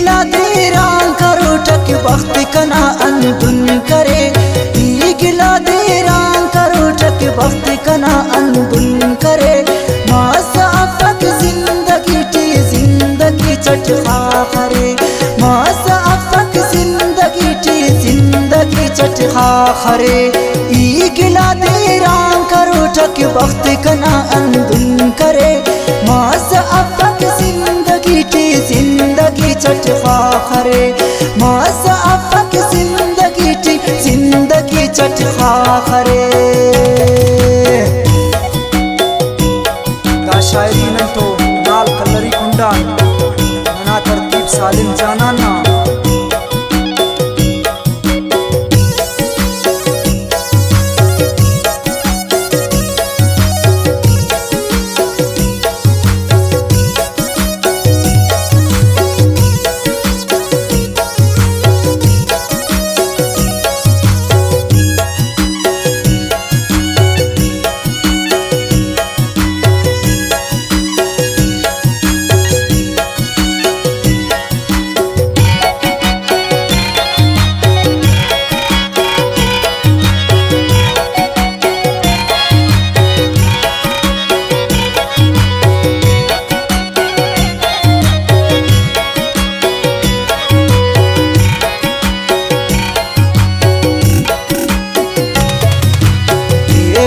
गिला तेरा करो टक वक्त कना अनदुन करे, गिला तेरा करो टक वक्त कना अनदुन करे। मासा अफक जिंदगी टी जिंदगी चट खाखरे, मासा अफक जिंदगी टी जिंदगी चट खाखरे। गिला तेरा करो टक वक्त कना अनदुन करे, मासा अफक जिंदगी टी जिंदगी चट खाखरे, मासा अफक जिंदगी टी जिंदगी चट खाखरे। दा शायरी में तो नाल कलरी कुंडा मना तरतीब सालिम जाना ना।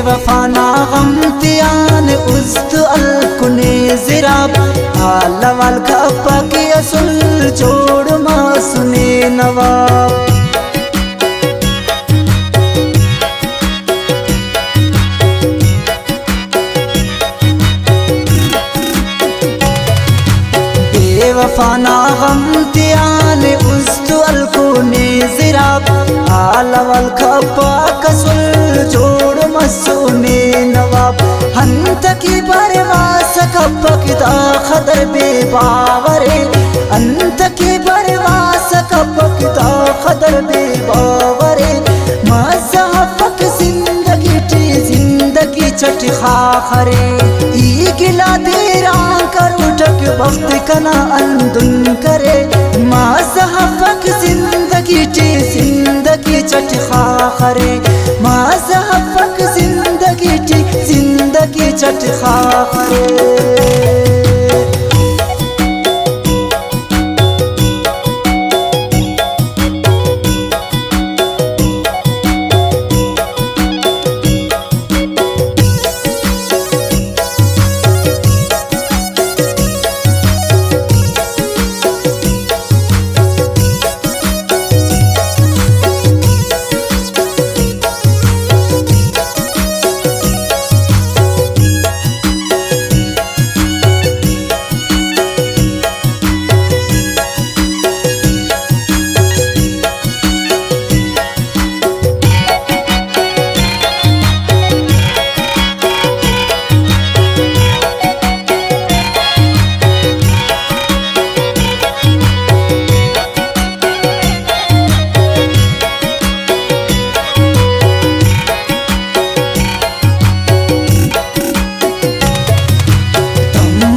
वफाना गम तियान उस्त अलकुने जिराब आलवाल कप्पा की असुल जोड़ मासुने नवाब। बेवफाना गम तियान उस्त अलकुने जिराब आलवाल कप्पा कसुल जोड़ मसूने नवाब। हंत की बरवास कपकदा खदर बेबावरे, अंत की बरवास कपकदा खदर बेबावरे। मज़हबक जिंदगी टी जिंदगी चट खाखरे, गिला तेरा करो टक वक्त कना अनदुन करे। मज़हबक जिंदगी टी जिंदगी चट खाखरे, मज़हबक जिंदगी टी जिंदगी चट खाखरे।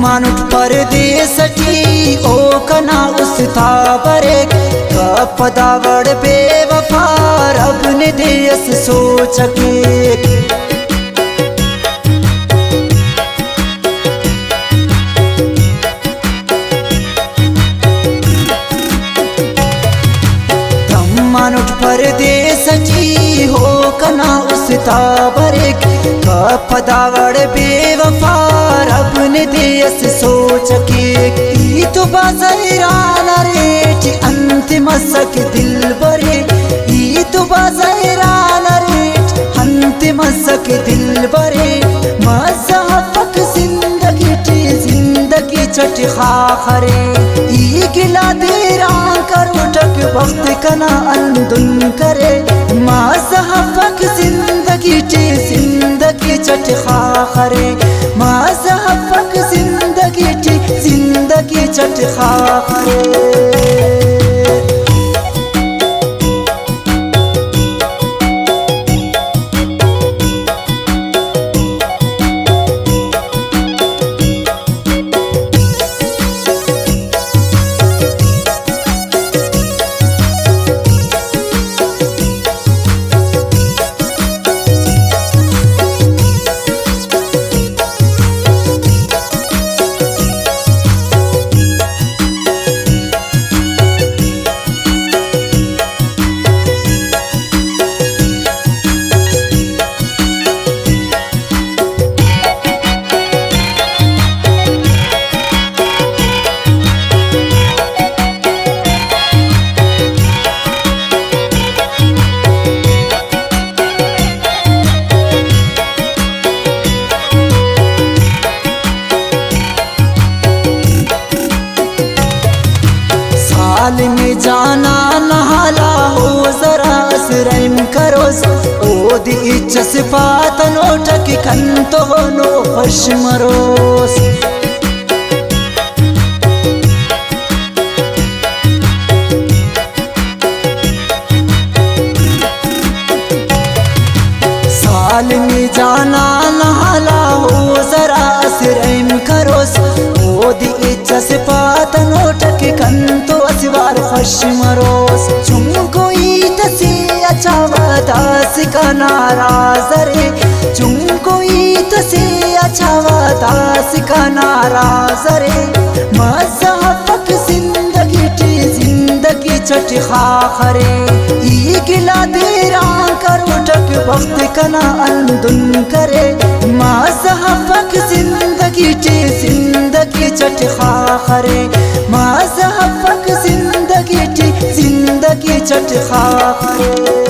मानुट परदेस टी ओ कना उस्ता बरे, कपदावड़ बेवफा रब ने देस सोच के। मानुट परदेस टी हो कना उस्ता बरे, कपदावड़ बेवफा रब ने देस सोच के। तो बाज़ैरान रेट अंतिम सक दिल बरे, तो बाज़ैरान रेट अंतिम सक दिल बरे। मज़हबक जिंदगी टी जिंदगी चट खाखरे, गिला तेरा करो टक वक्त कना अनदुन करे। मज़हबक जिंदगी टी जिंदगी चट खाखरे, मज़हबक जिंदगी टी जिंदगी चट खाखरे। साल में जाना नहाला हो जरा असरम करोस ओ दी इच्छस पातनो टक कंतो नो खुश मरोस साल में जाना नहाला हो जरा असरम करोस ओ दी इच्छस पातनो टक कंतो असवार खुश मरोस चुम कोई तसी अच्छा वादास का नाराज रे चुम कोई तसी अच्छा वादास का नाराज रे मज़हबक जिंदगी चट खाखरे ई गिला देरा करो टक वक्त कना अंदुन करे मज़हबक जिंदगी चट खाखरे मज़हबक जिंदगी चट खाखरे।